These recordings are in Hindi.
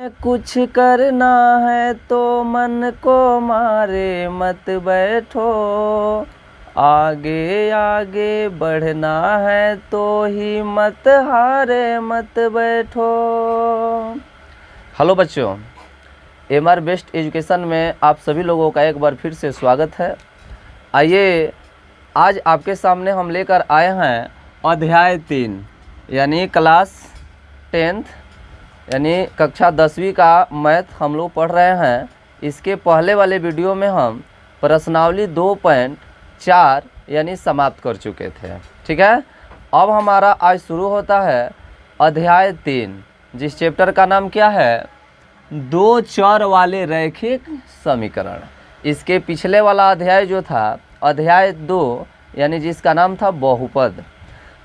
कुछ करना है तो मन को मारे मत बैठो, आगे आगे बढ़ना है तो ही मत हारे मत बैठो। हेलो बच्चों, एमआर बेस्ट एजुकेशन में आप सभी लोगों का एक बार फिर से स्वागत है। आइए आज आपके सामने हम लेकर आए हैं अध्याय 3 यानी क्लास 10th यानी कक्षा 10वीं का मैथ हम लोग पढ़ रहे हैं। इसके पहले वाले वीडियो में हम प्रश्नावली 2.4 यानी समाप्त कर चुके थे। ठीक है, अब हमारा आज शुरू होता है अध्याय 3, जिस चैप्टर का नाम क्या है, दो चर वाले रैखिक समीकरण। इसके पिछले वाला अध्याय जो था अध्याय 2 यानी जिसका नाम था बहुपद,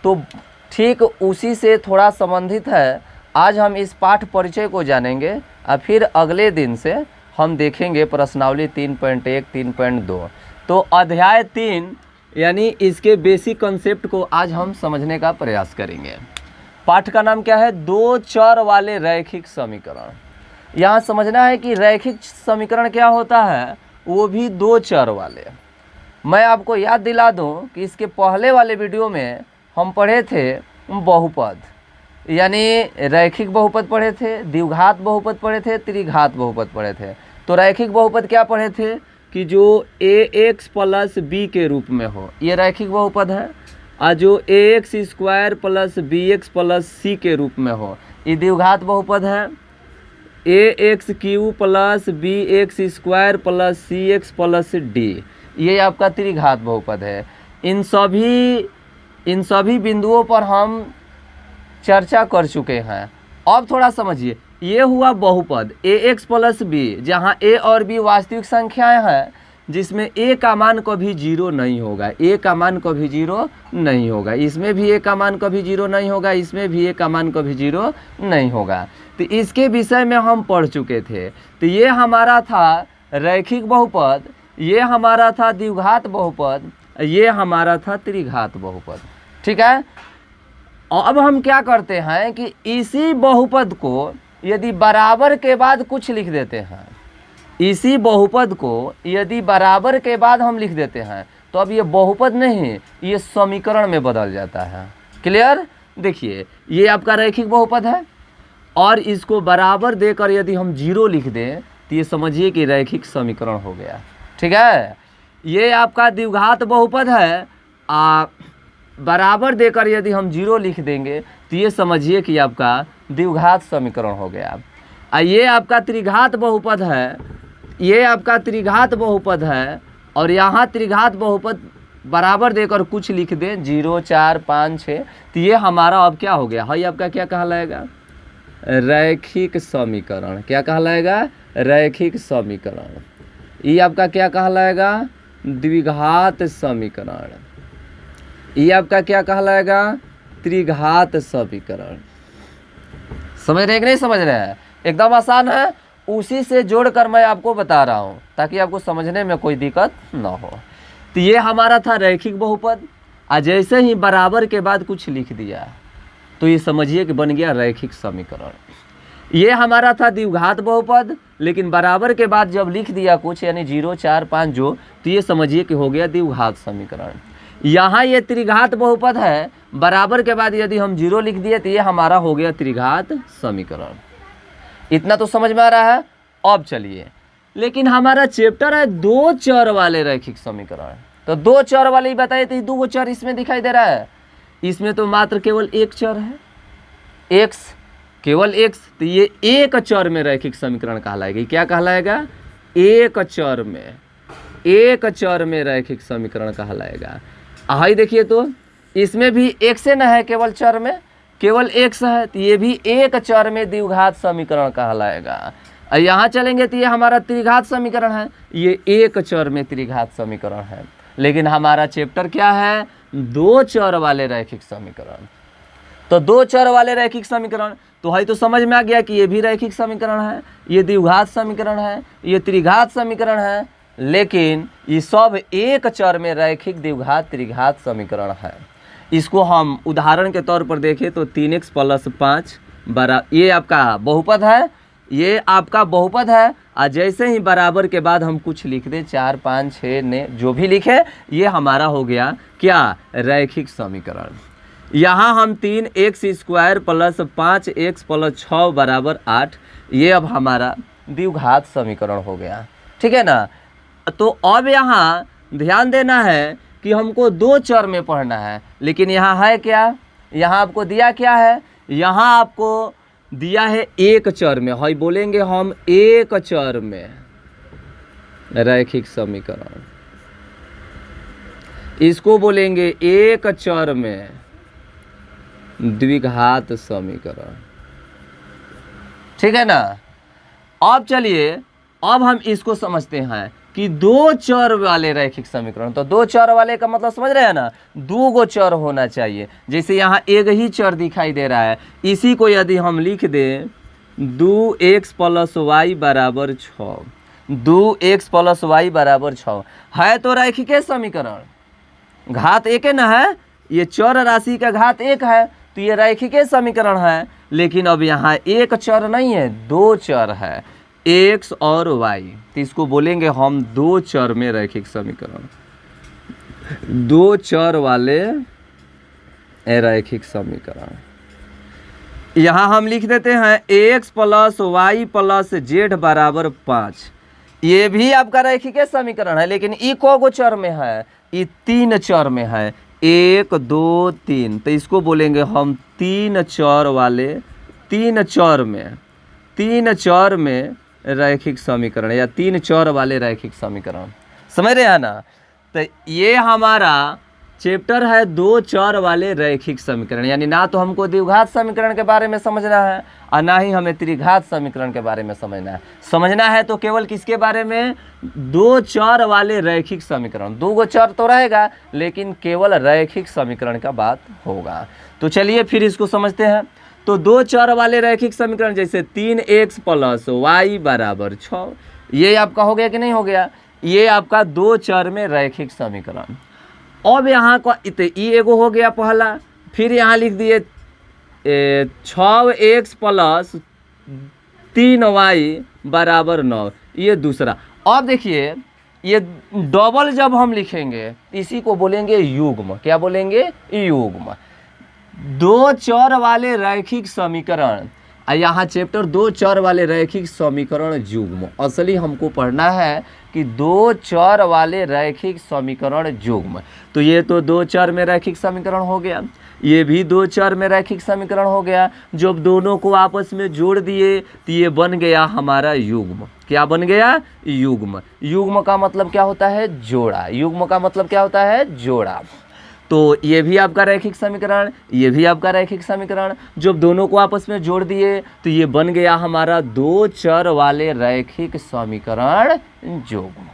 तो ठीक उसी से थोड़ा संबंधित है। आज हम इस पाठ परिचय को जानेंगे और फिर अगले दिन से हम देखेंगे प्रश्नावली 3.1 3.2। तो अध्याय 3 यानी इसके बेसिक कॉन्सेप्ट को आज हम समझने का प्रयास करेंगे। पाठ का नाम क्या है, दो चर वाले रैखिक समीकरण। यहाँ समझना है कि रैखिक समीकरण क्या होता है, वो भी दो चर वाले। मैं आपको याद दिला दूं कि इसके पहले वाले वीडियो में हम पढ़े थे बहुपद यानी रैखिक बहुपद पढ़े थे, द्विघात बहुपद पढ़े थे, त्रिघात बहुपद पढ़े थे। तो रैखिक बहुपद क्या पढ़े थे कि जो ax प्लस b के रूप में हो, ये रैखिक बहुपद है। और जो ax square plus bx plus c के रूप में हो, ये द्विघात बहुपद है। ax Q plus bx square plus cx plus d, ये आपका त्रिघात बहुपद है। इन सभी बिंदुओं पर हम चर्चा कर चुके हैं। अब थोड़ा समझिए, ये हुआ बहुपद ax प्लस b, जहाँ a और b वास्तविक संख्याएं हैं, जिसमें a का मान कभी 0 नहीं होगा, a का मान कभी 0 नहीं होगा, इसमें भी a का मान कभी 0 नहीं होगा, इसमें भी a का मान कभी 0 नहीं होगा। तो इसके विषय में हम पढ़ चुके थे। तो ये हमारा था रैखिक बहुपद, ये हमारा था द्विघात बहुपद, ये हमारा था त्रिघात बहुपद। ठीक है, अब हम क्या करते हैं कि इसी बहुपद को यदि बराबर के बाद कुछ लिख देते हैं, इसी बहुपद को यदि बराबर के बाद हम लिख देते हैं, तो अब ये बहुपद नहीं, ये समीकरण में बदल जाता है। क्लियर? देखिए, ये आपका रैखिक बहुपद है और इसको बराबर देकर यदि हम 0 लिख दें तो ये समझिए कि रैखिक समीकरण हो गया। ठीक है, ये आपका द्विघात बहुपद है, बराबर देकर यदि हम 0 लिख देंगे तो ये समझिए कि आपका द्विघात समीकरण हो गया। ये आपका त्रिघात बहुपद है, ये आपका त्रिघात बहुपद है, और यहाँ त्रिघात बहुपद बराबर देकर कुछ लिख दें 0 4 5 6, तो ये हमारा अब क्या हो गया, है आपका क्या कहलाएगा, रैखिक समीकरण। क्या कहलाएगा, रैखिक समीकरण। ये आपका क्या कहलाएगा, द्विघात समीकरण। ये आपका क्या कहलाएगा, त्रिघात समीकरण। समझ रहे हैं कि नहीं समझ रहे हैं? एकदम आसान है, उसी से जोड़कर मैं आपको बता रहा हूं ताकि आपको समझने में कोई दिक्कत ना हो। तो ये हमारा था रैखिक बहुपद, और जैसे ही बराबर के बाद कुछ लिख दिया तो ये समझिए कि बन गया रैखिक समीकरण। ये हमारा था द्विघात बहुपद, लेकिन बराबर के बाद जब लिख दिया कुछ यानी 0 4 5 जो, तो ये समझिए कि हो गया द्विघात समीकरण। यहाँ ये त्रिघात बहुपद है, बराबर के बाद यदि हम 0 लिख दिए तो ये हमारा हो गया त्रिघात समीकरण। इतना तो समझ में आ रहा है। अब चलिए, लेकिन हमारा चैप्टर है दो चर वाले रैखिक समीकरण। तो दो चर वाले ही बताइए, तो दो चर इसमें दिखाई दे रहा है, इसमें तो मात्र केवल एक चर है, x, केवल x। तो ये एक चर में रैखिक समीकरण कहलाएगा। क्या कहलाएगा, एक चर में रैखिक समीकरण कहलाएगा। हाई देखिए, तो इसमें भी x न है, केवल चर में केवल x है, तो ये भी एक चर में द्विघात समीकरण कहलाएगा। और यहाँ चलेंगे तो ये हमारा त्रिघात समीकरण है, ये एक चर में त्रिघात समीकरण है। लेकिन हमारा चैप्टर क्या है, दो चर वाले रैखिक समीकरण। तो दो चर वाले रैखिक समीकरण, तो है तो समझ में आ गया कि ये भी रैखिक समीकरण है, ये द्विघात समीकरण है, ये त्रिघात समीकरण है, लेकिन ये सब एक चर में रैखिक द्विघात त्रिघात समीकरण है। इसको हम उदाहरण के तौर पर देखें तो 3x + 5 बरा, ये आपका बहुपद है, ये आपका बहुपद है। और जैसे ही बराबर के बाद हम कुछ लिख दें 4 5 6 ने जो भी लिखे, ये हमारा हो गया क्या, रैखिक समीकरण। यहाँ हम 3x² प्लस 5x प्लस 6 बराबर 8, ये अब हमारा द्विघात समीकरण हो गया। ठीक है ना। तो अब यहाँ ध्यान देना है कि हमको दो चर में पढ़ना है, लेकिन यहाँ है क्या, यहाँ आपको दिया क्या है, यहाँ आपको दिया है एक चर में, है बोलेंगे हम एक चर में रैखिक समीकरण, इसको बोलेंगे एक चर में द्विघात समीकरण। ठीक है ना। अब चलिए, अब हम इसको समझते हैं कि दो चर वाले रैखिक समीकरण, तो दो चर वाले का मतलब समझ रहे हैं ना, दो गो चर होना चाहिए। जैसे यहाँ एक ही चर दिखाई दे रहा है, इसी को यदि हम लिख दें 2x प्लस वाई बराबर 6, 2x प्लस वाई बराबर 6 है तो रैखिक समीकरण, घात एक है ना है, ये चर राशि का घात एक है तो ये रैखिक समीकरण है। लेकिन अब यहाँ एक चर नहीं है, दो चर है, x और y, तो इसको बोलेंगे हम दो चर में रैखिक समीकरण, दो चर वाले रैखिक समीकरण। यहाँ हम लिख देते हैं x plus y plus z बराबर 5, ये भी आपका रैखिक समीकरण है, लेकिन ई को चर में है, ये तीन चर में है, 1 2 3, तो इसको बोलेंगे हम तीन चर वाले, तीन चर में रैखिक समीकरण, या तीन चर वाले रैखिक समीकरण। समझ रहे हैं ना। तो ये हमारा चैप्टर है दो चर वाले रैखिक समीकरण, यानी ना तो हमको द्विघात समीकरण के बारे में समझना है और ना ही हमें त्रिघात समीकरण के बारे में समझना है। समझना है तो केवल किसके बारे में, दो चर वाले रैखिक समीकरण, दो गो चर तो रहेगा लेकिन केवल रैखिक समीकरण का बात होगा। तो चलिए फिर इसको समझते हैं। तो दो चर वाले रैखिक समीकरण जैसे 3x प्लस वाई बराबर 6, ये आपका हो गया कि नहीं हो गया, ये आपका दो चर में रैखिक समीकरण। अब यहाँ का ई एगो हो गया पहला, फिर यहाँ लिख दिए 6x प्लस 3y बराबर 9, ये दूसरा। अब देखिए ये डबल जब हम लिखेंगे इसी को बोलेंगे युग्म, क्या बोलेंगे, युग्म। दो चर वाले रैखिक समीकरण, यहाँ चैप्टर दो चर वाले रैखिक समीकरण युग्म, असली हमको पढ़ना है कि दो चर वाले रैखिक समीकरण युग्म। तो ये तो दो चर में रैखिक समीकरण हो गया, ये भी दो चर में रैखिक समीकरण हो गया। जब दोनों को आपस में जोड़ दिए तो ये बन गया हमारा युग्म। क्या बन गया, युग्म। युग्म का मतलब क्या होता है, जोड़ा। युग्म का मतलब क्या होता है, जोड़ा। तो ये भी आपका रैखिक समीकरण, ये भी आपका रैखिक समीकरण, जब दोनों को आपस में जोड़ दिए तो ये बन गया हमारा दो चर वाले रैखिक समीकरण युग्म।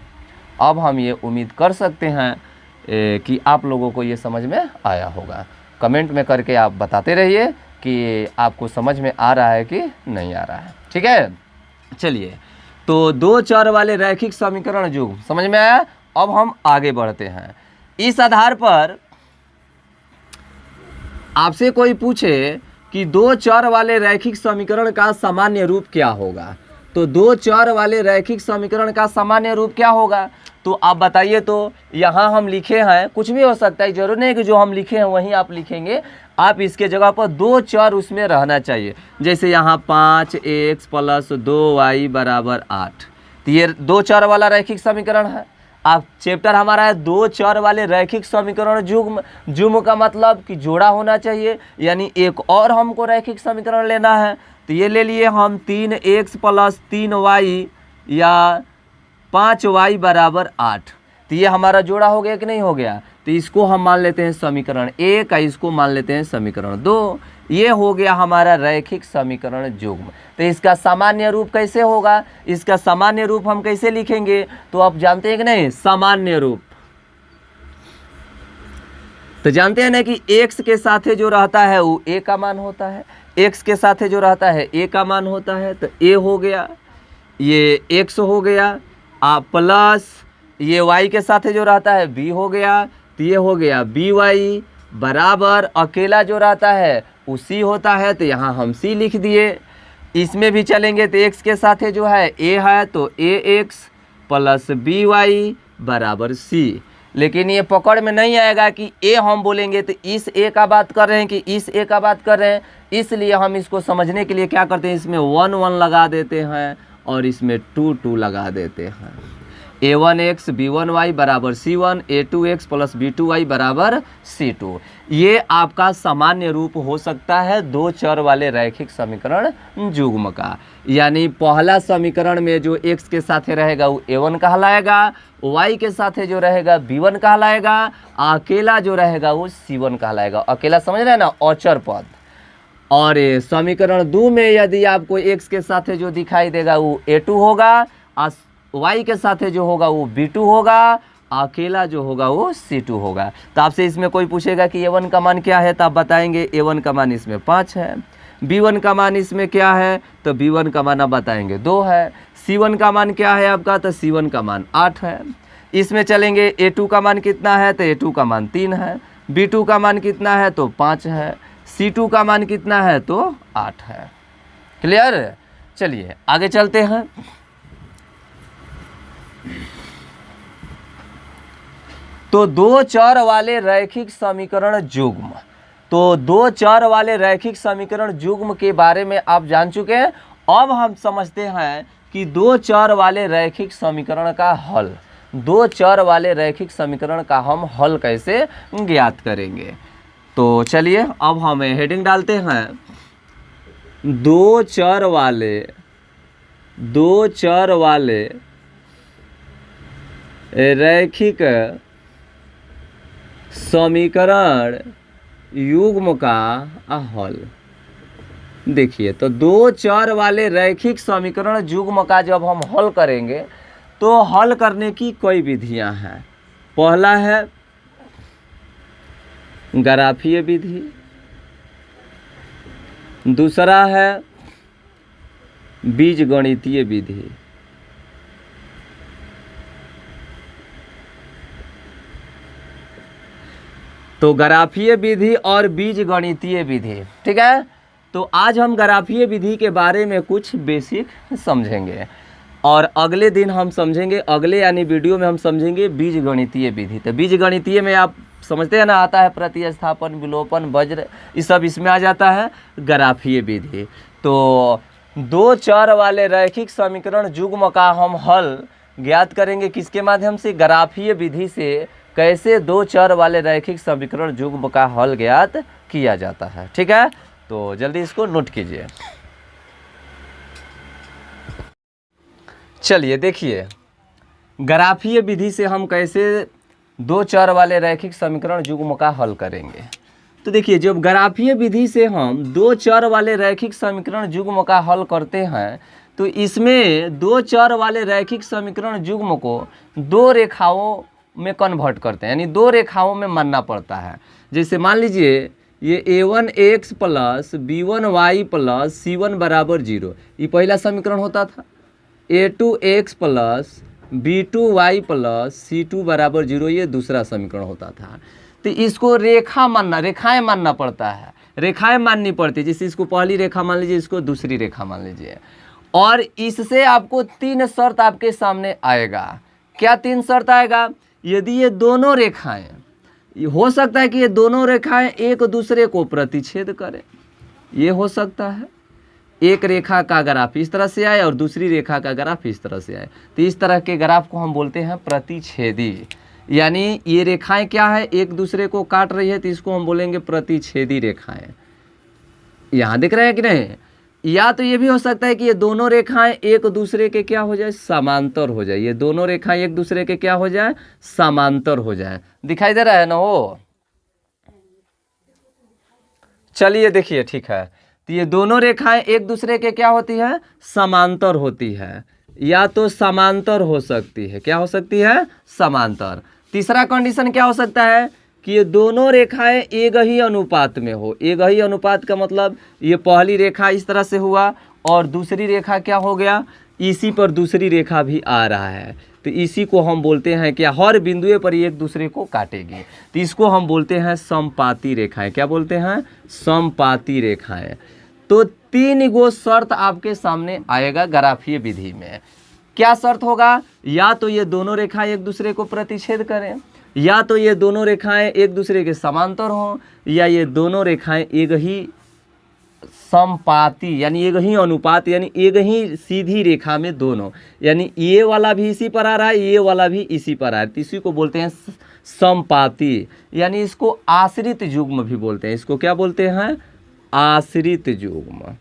अब हम ये उम्मीद कर सकते हैं कि आप लोगों को ये समझ में आया होगा। कमेंट में करके आप बताते रहिए कि आपको समझ में आ रहा है कि नहीं आ रहा है। ठीक है। चलिए, तो दो चर वाले रैखिक समीकरण युग्म समझ में आया। अब हम आगे बढ़ते हैं। इस आधार पर आपसे कोई पूछे कि दो चर वाले रैखिक समीकरण का सामान्य रूप क्या होगा, तो दो चर वाले रैखिक समीकरण का सामान्य रूप क्या होगा, तो आप बताइए। तो यहाँ हम लिखे हैं, कुछ भी हो सकता है, जरूर नहीं कि जो हम लिखे हैं वहीं आप लिखेंगे, आप इसके जगह पर दो चर उसमें रहना चाहिए। जैसे यहाँ 5x प्लस 2y बराबर 8, तो ये दो चर वाला रैखिक समीकरण है। आप चैप्टर हमारा है दो चर वाले रैखिक समीकरण युग्म। युग्म का मतलब कि जोड़ा होना चाहिए, यानी एक और हमको रैखिक समीकरण लेना है। तो ये ले लिए हम 3x प्लस 3y या 5y बराबर 8, तो ये हमारा जोड़ा हो गया कि नहीं हो गया। तो इसको हम मान लेते हैं समीकरण 1, इसको मान लेते हैं समीकरण 2। ये हो गया हमारा रैखिक समीकरण युग्म। तो इसका सामान्य रूप कैसे होगा, इसका सामान्य रूप हम कैसे लिखेंगे, तो आप जानते हैं कि नहीं, सामान्य रूप तो जानते हैं ना कि x के साथ जो रहता है वो a का मान होता है, x के साथ जो रहता है a का मान होता है। तो a हो गया, ये x हो गया, प्लस ये y के साथ जो रहता है b हो गया, तो ये हो गया by बराबर अकेला जो रहता है वो c होता है, तो यहाँ हम c लिख दिए। इसमें भी चलेंगे तो x के साथ जो है a है तो ax प्लस by बराबर c। लेकिन ये पकड़ में नहीं आएगा कि a हम बोलेंगे तो इस a का बात कर रहे हैं कि इस a का बात कर रहे हैं, इसलिए हम इसको समझने के लिए क्या करते हैं, इसमें 1 1 लगा देते हैं और इसमें 2 2 लगा देते हैं। a1x b1y बराबर c1, a2x प्लस b2y बराबर c2। ये आपका सामान्य रूप हो सकता है दो चर वाले रैखिक समीकरण युग्म का। यानी पहला समीकरण में जो x के साथ रहेगा वो a1 कहलाएगा, y के साथ जो रहेगा b1 कहलाएगा, अकेला जो रहेगा वो c1 कहलाएगा। अकेला समझ रहे हैं ना, अचर पद। और समीकरण 2 में यदि आपको x के साथ जो दिखाई देगा वो a2 होगा, y के साथ जो होगा वो b2 होगा, अकेला जो होगा वो c2 होगा। तो आपसे इसमें कोई पूछेगा कि a1 का मान क्या है तो आप बताएंगे a1 का मान इसमें 5 है, b1 का मान इसमें क्या है तो b1 का मान आप बताएंगे 2 है, c1 का मान क्या है आपका तो c1 का मान 8 है। इसमें चलेंगे a2 का मान कितना है तो a2 का मान 3 है, b2 का मान कितना है तो 5 है, c2 का मान कितना है तो 8 है। क्लियर? चलिए आगे चलते हैं। तो दो चर वाले रैखिक समीकरण युग्म, तो दो चर वाले रैखिक समीकरण युग्म के बारे में आप जान चुके हैं। अब हम समझते हैं कि दो चर वाले रैखिक समीकरण का हल, दो चर वाले रैखिक समीकरण का हम हल कैसे ज्ञात करेंगे। तो चलिए अब हम हेडिंग डालते हैं, दो चर वाले रैखिक समीकरण युग्म का हल। देखिए तो दो चर वाले रैखिक समीकरण युग्म का जब हम हल करेंगे तो हल करने की कई विधियां हैं। पहला है ग्राफीय विधि, दूसरा है बीजगणितीय विधि, तो ग्राफीय विधि और बीजगणितीय विधि। ठीक है, तो आज हम ग्राफीय विधि के बारे में कुछ बेसिक समझेंगे और अगले दिन हम समझेंगे, अगले यानी वीडियो में हम समझेंगे बीजगणितीय विधि। तो बीजगणितीय में आप समझते हैं ना, आता है प्रतिस्थापन, विलोपन, वज्र, ये सब इसमें आ जाता है ग्राफीय विधि। तो दो चर वाले रैखिक समीकरण युग्म का हम हल ज्ञात करेंगे किसके माध्यम से, ग्राफीय विधि से। कैसे दो चर वाले रैखिक समीकरण युग्म का हल ज्ञात किया जाता है। ठीक है, तो जल्दी इसको नोट कीजिए। चलिए देखिए ग्राफीय विधि से हम कैसे दो चर वाले रैखिक समीकरण युग्म का हल करेंगे। तो देखिए जब ग्राफीय विधि से हम दो चर वाले रैखिक समीकरण युग्म का हल करते हैं तो इसमें दो चर वाले रैखिक समीकरण युग्म को दो रेखाओं में कन्वर्ट करते हैं, यानी दो रेखाओं में मानना पड़ता है। जैसे मान लीजिए ये a1x plus b1y plus c1 बराबर 0, ये पहला समीकरण होता था। a2x plus b2y plus c2 बराबर 0, ये दूसरा समीकरण होता था। तो इसको रेखाएं मानना पड़ता है, रेखाएं माननी पड़ती है। जैसे इसको पहली रेखा मान लीजिए, इसको दूसरी रेखा मान लीजिए, और इससे आपको तीन शर्त आपके सामने आएगा। क्या तीन शर्त आएगा? यदि ये दोनों रेखाएं, हो सकता है कि ये दोनों रेखाएं एक दूसरे को प्रतिच्छेद करें, ये हो सकता है। एक रेखा का ग्राफ इस तरह से आए और दूसरी रेखा का ग्राफ इस तरह से आए, तो इस तरह के ग्राफ को हम बोलते हैं प्रतिच्छेदी। यानी ये रेखाएं क्या है, एक दूसरे को काट रही है, तो इसको हम बोलेंगे प्रतिच्छेदी रेखाएं। यहाँ दिख रहे हैं कि नहीं? या तो ये भी हो सकता है कि ये दोनों रेखाएं एक दूसरे के क्या हो जाए, समांतर हो जाए। ये दोनों रेखाएं एक दूसरे के क्या हो जाए, समांतर हो जाए। दिखाई दे रहा है ना वो? चलिए देखिए, ठीक है, तो ये दोनों रेखाएं एक दूसरे के क्या होती है, समांतर होती है, या तो समांतर हो सकती है। क्या हो सकती है? समांतर। तीसरा कंडीशन क्या हो सकता है कि ये दोनों रेखाएं एक ही अनुपात में हो। एक ही अनुपात का मतलब ये पहली रेखा इस तरह से हुआ और दूसरी रेखा क्या हो गया, इसी पर दूसरी रेखा भी आ रहा है, तो इसी को हम बोलते हैं क्या, हर बिंदुए पर एक दूसरे को काटेगी, तो इसको हम बोलते हैं समपाती रेखाएं। क्या बोलते हैं? समपाती रेखाएं। तो 3 गो शर्त आपके सामने आएगा ग्राफीय विधि में। क्या शर्त होगा? या तो ये दोनों रेखाएं एक दूसरे को प्रतिच्छेद करें, या तो ये दोनों रेखाएं एक दूसरे के समांतर हों, या ये दोनों रेखाएं एक ही समपाती यानी एक ही अनुपात यानी एक ही सीधी रेखा में दोनों, यानी ये वाला भी इसी पर आ रहा है, ये वाला भी इसी पर आ रहा है, तो इसी को बोलते हैं समपाती। यानी इसको आश्रित युग्म भी बोलते हैं। इसको क्या बोलते हैं? आश्रित युग्म,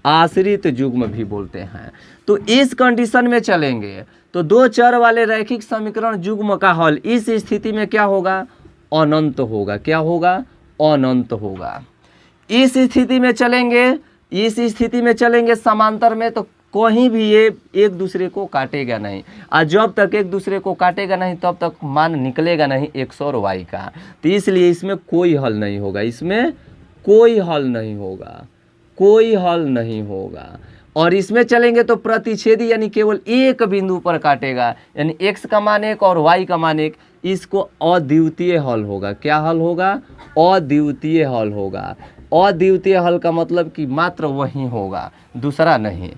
आश्रित युग्म भी बोलते हैं। तो इस कंडीशन में चलेंगे तो 2 चर वाले रैखिक समीकरण युग्म का हल इस स्थिति में क्या होगा? अनंत होगा। क्या होगा? अनंत होगा। इस स्थिति में चलेंगे, इस स्थिति में चलेंगे समांतर में, तो कहीं भी ये एक दूसरे को काटेगा नहीं, और जब तक एक दूसरे को काटेगा नहीं तब तक मान निकलेगा नहीं x और y का। तो इसलिए इसमें कोई हल नहीं होगा, इसमें कोई हल नहीं होगा, कोई हल नहीं होगा। और इसमें चलेंगे तो प्रतिच्छेदी यानी केवल एक बिंदु पर काटेगा, यानी x का मान 1 और y का मान 1, इसको अद्वितीय हल होगा। क्या हल होगा? अद्वितीय हल होगा। अद्वितीय हल का मतलब कि मात्र वही होगा, दूसरा नहीं।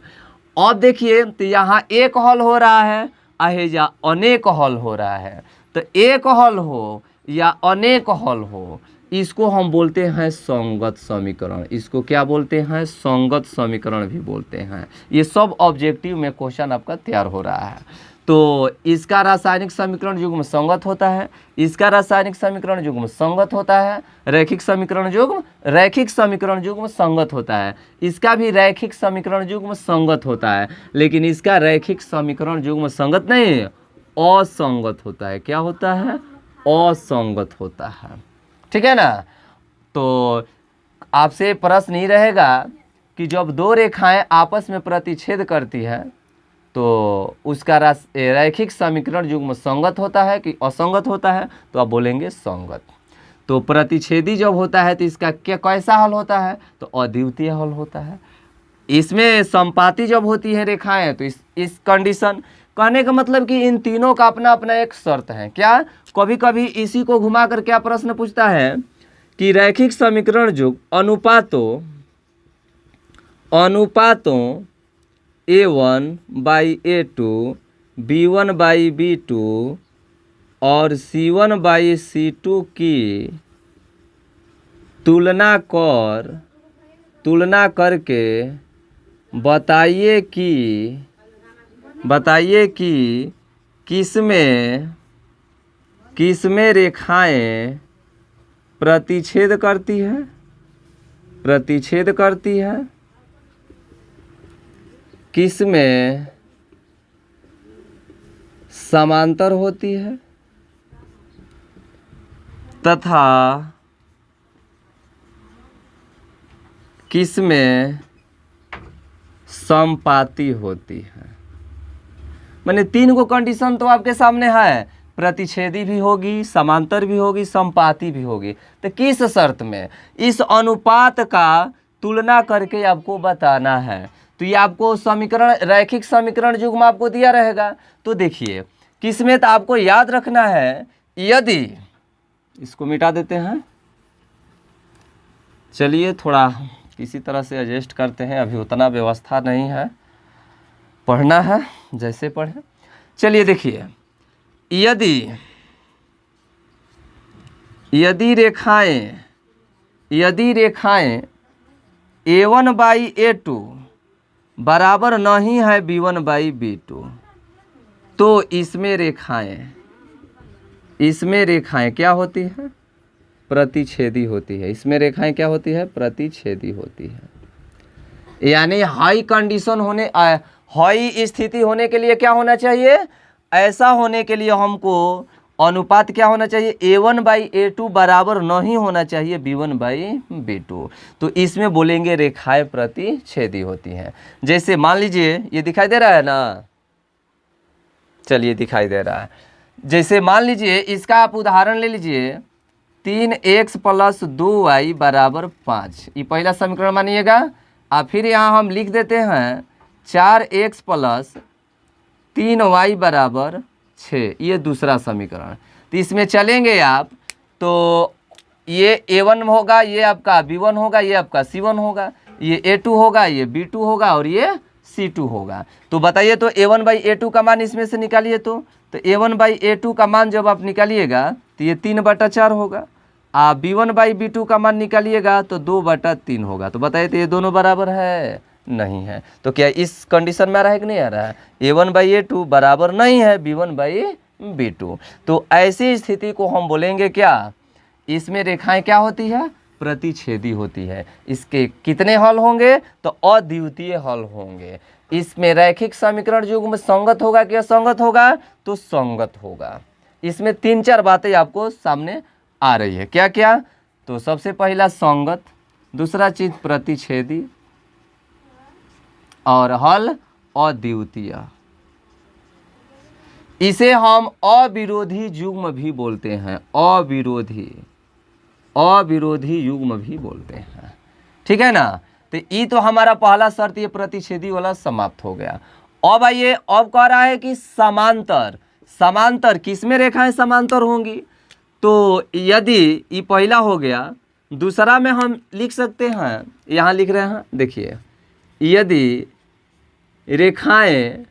अब देखिए तो यहाँ एक हल हो रहा है, अहेजा अनेक हल हो रहा है। तो एक हल हो या अनेक हल हो, इसको हम बोलते हैं संगत समीकरण। इसको क्या बोलते हैं? संगत समीकरण भी बोलते हैं। ये सब ऑब्जेक्टिव में क्वेश्चन आपका तैयार हो रहा है। तो इसका रासायनिक समीकरण युग्म संगत होता है, इसका रासायनिक समीकरण युग्म संगत होता है, रैखिक समीकरण युग्म संगत होता है, इसका भी रैखिक समीकरण युग्म संगत होता है, लेकिन इसका रैखिक समीकरण युग्म संगत नहीं, असंगत होता है। क्या होता है? असंगत होता है। ठीक है ना? तो आपसे प्रश्न ही रहेगा कि जब 2 रेखाएं आपस में प्रतिच्छेद करती है तो उसका रैखिक समीकरण युग्म संगत होता है कि असंगत होता है? तो आप बोलेंगे संगत। तो प्रतिच्छेदी जब होता है तो इसका क्या कैसा हल होता है? तो अद्वितीय हल होता है। इसमें संपाती जब होती है रेखाएं तो इस कंडीशन, कहने का मतलब कि इन तीनों का अपना अपना एक शर्त है। क्या? कभी कभी इसी को घुमाकर क्या प्रश्न पूछता है कि रैखिक समीकरण युग्म अनुपातों A1/A2, B1/B2 और C1/C2 की तुलना करके बताइए कि किसमें रेखाएं प्रतिच्छेद करती है, किसमें समांतर होती है तथा किसमें समपाती होती है। माने 3 गो कंडीशन तो आपके सामने है, प्रतिच्छेदी भी होगी, समांतर भी होगी, समपाती भी होगी। तो किस शर्त में? इस अनुपात का तुलना करके आपको बताना है। तो ये आपको समीकरण रैखिक समीकरण युग्म आपको दिया रहेगा। तो देखिए किसमें, तो आपको याद रखना है, यदि इसको मिटा देते हैं, चलिए थोड़ा किसी तरह से एडजस्ट करते हैं, अभी उतना व्यवस्था नहीं है, पढ़ना है जैसे पढ़े। चलिए देखिए, यदि रेखाएं A1/A2 बराबर नहीं है B1/B2, तो इसमें रेखाएं क्या होती है? प्रतिच्छेदी होती है। इसमें रेखाएं क्या होती है? प्रतिच्छेदी होती है। यानी हाई स्थिति होने के लिए क्या होना चाहिए? ऐसा होने के लिए हमको अनुपात क्या होना चाहिए? A1/A2 बराबर नहीं होना चाहिए B1/B2। तो इसमें बोलेंगे रेखाएं प्रतिच्छेदी होती हैं। जैसे मान लीजिए ये दिखाई दे रहा है ना, चलिए दिखाई दे रहा है। जैसे मान लीजिए इसका आप उदाहरण ले लीजिए, 3x + 2y = 5, ये पहला समीकरण मानिएगा। और फिर यहाँ हम लिख देते हैं 4x + 3y = 6, ये दूसरा समीकरण। तो इसमें चलेंगे आप तो ये A1 होगा, ये आपका B1 होगा, ये आपका C1 होगा। ये A2 होगा, ये B2 होगा और ये C2 होगा। तो बताइए तो A1/A2 का मान इसमें से निकालिए तो A1/A2 का मान जब आप निकालिएगा तो ये 3/4 होगा। आप B1/B2 का मान निकालिएगा तो 2/3 होगा। तो बताइए तो ये दोनों बराबर है? नहीं है। तो क्या इस कंडीशन में आ रहा है कि नहीं आ रहा है? A1/A2 बराबर नहीं है B1/B2। तो ऐसी स्थिति को हम बोलेंगे क्या? इसमें रेखाएं क्या होती है? प्रतिच्छेदी होती है। इसके कितने हल होंगे? तो अद्वितीय हल होंगे। इसमें रैखिक समीकरण युग्म संगत होगा कि असंगत होगा? तो संगत होगा। इसमें 3-4 बातें आपको सामने आ रही है। क्या क्या? तो सबसे पहला संगत, दूसरा चीज प्रतिच्छेदी और हल अद्वितीय। इसे हम अविरोधी युग्म भी बोलते हैं, अविरोधी युग्म भी बोलते हैं। ठीक है ना? तो ये तो हमारा पहला शर्त ये प्रतिच्छेदी वाला समाप्त हो गया। अब आइए, अब कह रहा है कि समांतर। समांतर किसमें रेखाएं समांतर होंगी? तो यदि ये पहला हो गया, दूसरा में हम लिख सकते हैं, यहाँ लिख रहे हैं, देखिए, यदि रेखाएं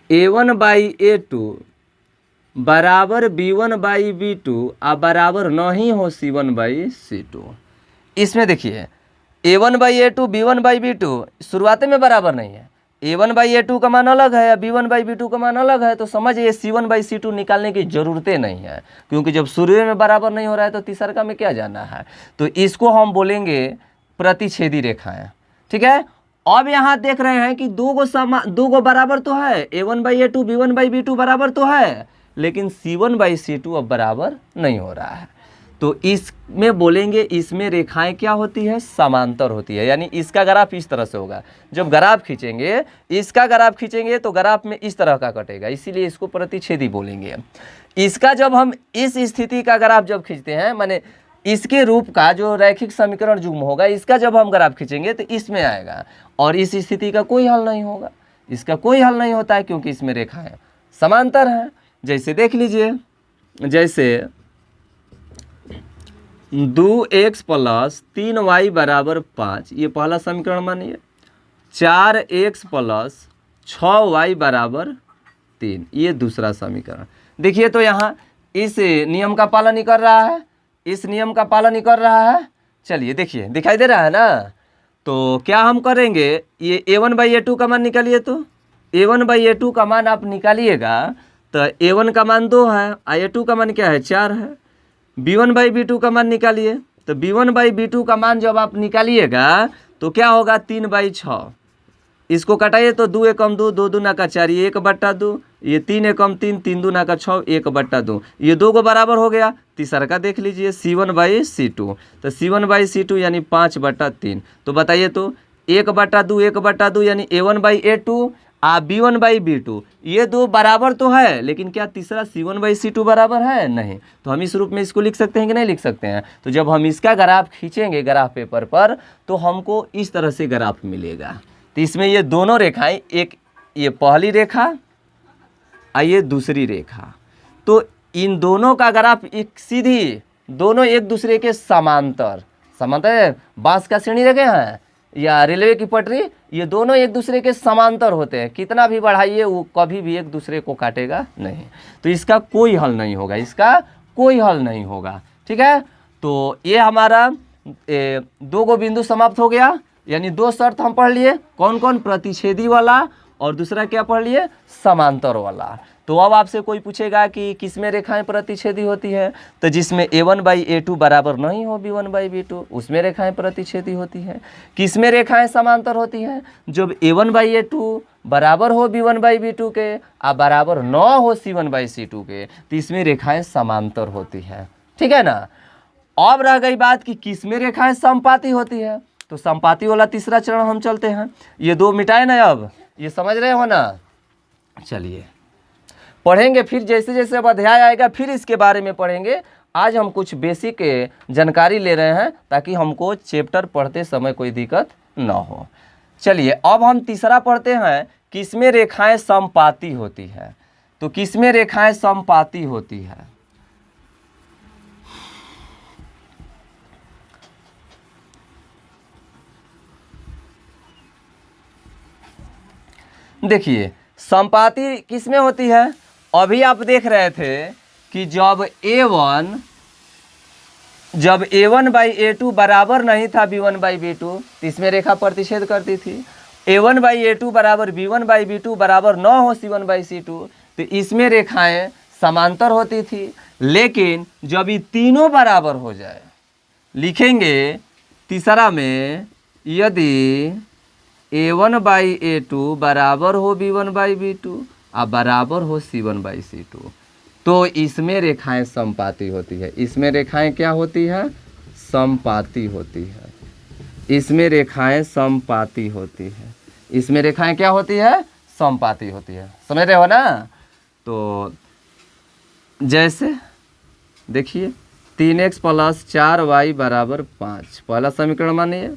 A1/A2 बराबर B1/B2 और बराबर नहीं हो C1/C2। इसमें देखिए A1/A2 B1/B2 शुरुआत में बराबर नहीं है। A1/A2 का मान अलग है या B1/B2 का मान अलग है, तो समझिए C1/C2 निकालने की ज़रूरतें नहीं है, क्योंकि जब शुरू में बराबर नहीं हो रहा है तो तीसरा में क्या जाना है। तो इसको हम बोलेंगे प्रतिच्छेदी रेखाएं। ठीक है? अब यहाँ देख रहे हैं कि दो गो बराबर तो है, A1/A2 B1/B2 बराबर तो है, लेकिन C1/C2 अब बराबर नहीं हो रहा है। तो इसमें बोलेंगे इसमें रेखाएं क्या होती है? समांतर होती है। यानी इसका ग्राफ इस तरह से होगा। जब ग्राफ खींचेंगे, इसका ग्राफ खींचेंगे तो ग्राफ में इस तरह का कटेगा, इसीलिए इसको प्रतिच्छेदी बोलेंगे। इसका जब हम इस स्थिति का ग्राफ जब खींचते हैं, माने इसके रूप का जो रैखिक समीकरण युग्म होगा, इसका जब हम ग्राफ खींचेंगे तो इसमें आएगा, और इस स्थिति का कोई हल नहीं होगा। इसका कोई हल नहीं होता है, क्योंकि इसमें रेखाएं समांतर हैं। जैसे देख लीजिए, जैसे 2x + 3y = 5, ये पहला समीकरण मानिए। 4x + 6y = 3, ये दूसरा समीकरण। देखिए तो यहाँ इस नियम का पालन नहीं कर रहा है, इस नियम का पालन नहीं कर रहा है। चलिए देखिए, दिखाई दे रहा है ना? तो क्या हम करेंगे, ये A1/A2 का मान निकालिए। तो A1/A2 का मान आप निकालिएगा तो A1 का मान 2 है और A2 का मान क्या है? 4 है। B1/B2 का मान निकालिए, तो B1/B2 का मान जब आप निकालिएगा तो क्या होगा? 3/6। इसको कटाइए तो 2 एकम 2, 2 दूना का 4, ये 1/2, ये 3 एकम 3, 3 दूना का 6, 1/2, ये 2 को बराबर हो गया। तीसरा का देख लीजिए C1/C2, तो C1/C2 यानी 5/3। तो बताइए तो 1/2 1/2 यानी A1/A2 और B1/B2, ये दो बराबर तो है, लेकिन क्या तीसरा C1/C2 बराबर है? नहीं। तो हम इस रूप में इसको लिख सकते हैं कि नहीं लिख सकते हैं? तो जब हम इसका ग्राफ खींचेंगे ग्राफ पेपर पर, तो हमको इस तरह से ग्राफ मिलेगा। तो इसमें ये दोनों रेखाएं, एक ये पहली रेखा और ये दूसरी रेखा, तो इन दोनों का ग्राफ एक सीधी, दोनों एक दूसरे के समांतर, समांतर बांस का सीढ़ी देखे हैं या रेलवे की पटरी, ये दोनों एक दूसरे के समांतर होते हैं। कितना भी बढ़ाइए वो कभी भी एक दूसरे को काटेगा नहीं। तो इसका कोई हल नहीं होगा, इसका कोई हल नहीं होगा। ठीक है? तो ये हमारा 2 गो बिंदु समाप्त हो गया। यानी 2 शर्त हम पढ़ लिए, कौन कौन? प्रतिच्छेदी वाला, और दूसरा क्या पढ़ लिए? समांतर वाला। तो अब आपसे कोई पूछेगा कि किसमें रेखाएं प्रतिच्छेदी होती है, तो जिसमें A1/A2 बराबर नहीं हो B1/B2, उसमें रेखाएं प्रतिच्छेदी होती हैं। किसमें रेखाएं समांतर होती हैं? जब A1/A2 बराबर हो B1/B2 के और बराबर न हो C1/C2 के, तो इसमें रेखाएं समांतर होती हैं। ठीक है ना? अब रह गई बात कि किसमें रेखाएं समपाती होती है। तो समपाती वाला तीसरा चरण हम चलते हैं। ये 2 मिटाए ना, अब ये समझ रहे हो ना? चलिए पढ़ेंगे फिर, जैसे जैसे अब अध्याय आएगा फिर इसके बारे में पढ़ेंगे। आज हम कुछ बेसिक जानकारी ले रहे हैं ताकि हमको चैप्टर पढ़ते समय कोई दिक्कत ना हो। चलिए अब हम तीसरा पढ़ते हैं, किसमें रेखाएं समपाती होती है। तो किसमें रेखाएं समपाती होती है? देखिए संपाति किस में होती है, अभी आप देख रहे थे कि जब A1 बाई A2 बराबर नहीं था B1 बाई B2 तो इसमें रेखा प्रतिच्छेद करती थी। A1 बाई A2 बराबर B1 बाई B2 बराबर न हो C1 बाई C2 तो इसमें रेखाएं समांतर होती थी। लेकिन जब ये तीनों बराबर हो जाए, लिखेंगे तीसरा में, यदि A1 बाई A2 बराबर हो B1 बाई B2 और बराबर हो C1 बाई C2 तो इसमें रेखाएं समपाती होती है। इसमें रेखाएं क्या होती है, समपाती होती है। इसमें रेखाएं समपाती होती है। इसमें रेखाएं क्या होती है, समपाती होती है। समझ रहे हो ना। तो जैसे देखिए 3x + 4y बराबर 5 पहला समीकरण मानिए,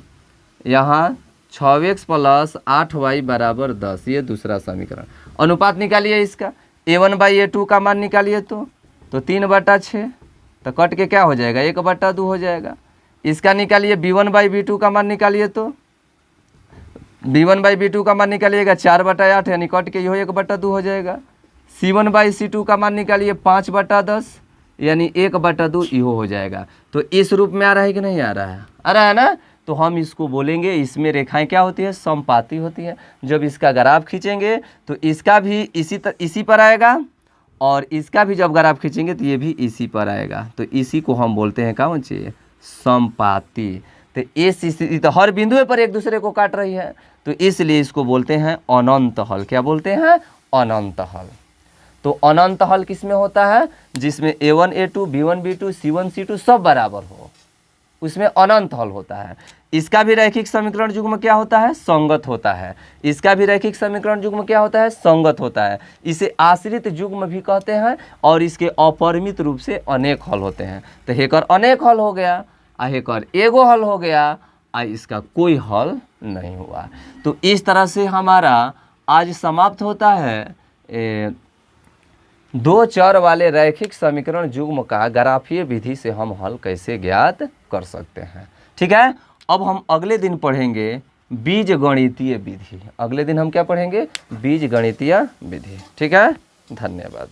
यहाँ 6x + 8y बराबर 10 ये दूसरा समीकरण। अनुपात निकालिए इसका, A1 बाई A2 का मान निकालिए तो 3/6 तो कट के क्या हो जाएगा, 1/2 हो जाएगा। इसका निकालिए B1 बाई B2 का मान निकालिए तो B1 बाई B2 का मान निकालिएगा 4/8 यानी कट के यो 1/2 हो जाएगा। C1 बाई C2 का मान निकालिए 5/10 यानी 1/2 इहो हो जाएगा। तो इस रूप में आ रहा है कि नहीं आ रहा है, आ रहा है ना। तो हम इसको बोलेंगे इसमें रेखाएं क्या होती है, समपाती होती है। जब इसका ग्राफ खींचेंगे तो इसका भी इसी पर आएगा और इसका भी जब ग्राफ खींचेंगे तो ये भी इसी पर आएगा। तो इसी को हम बोलते हैं कौन चीज, समपाती। तो इस स्थिति तो हर बिंदु पर एक दूसरे को काट रही है तो इसलिए इसको बोलते हैं अनंत हल। क्या बोलते हैं, अनंत हल। तो अनंत हल किस में होता है, जिसमें A1 A2 B1 B2 C1 C2 सब बराबर हो, उसमें अनंत हल होता है। इसका भी रैखिक समीकरण युग्म क्या होता है, संगत होता है। इसका भी रैखिक समीकरण युग्म क्या होता है, संगत होता है। इसे आश्रित युग्म भी कहते हैं और इसके अपरिमित रूप से अनेक हल होते हैं। तो हेकर अनेक हल हो गया, हेकर एगो हल हो गया, इसका कोई हल नहीं हुआ। तो इस तरह से हमारा आज समाप्त होता है 2 चर वाले रैखिक समीकरण युग्म का ग्राफीय विधि से हम हल कैसे ज्ञात कर सकते हैं। ठीक है, अब हम अगले दिन पढ़ेंगे बीजगणितीय विधि। अगले दिन हम क्या पढ़ेंगे, बीजगणितीय विधि। ठीक है, धन्यवाद।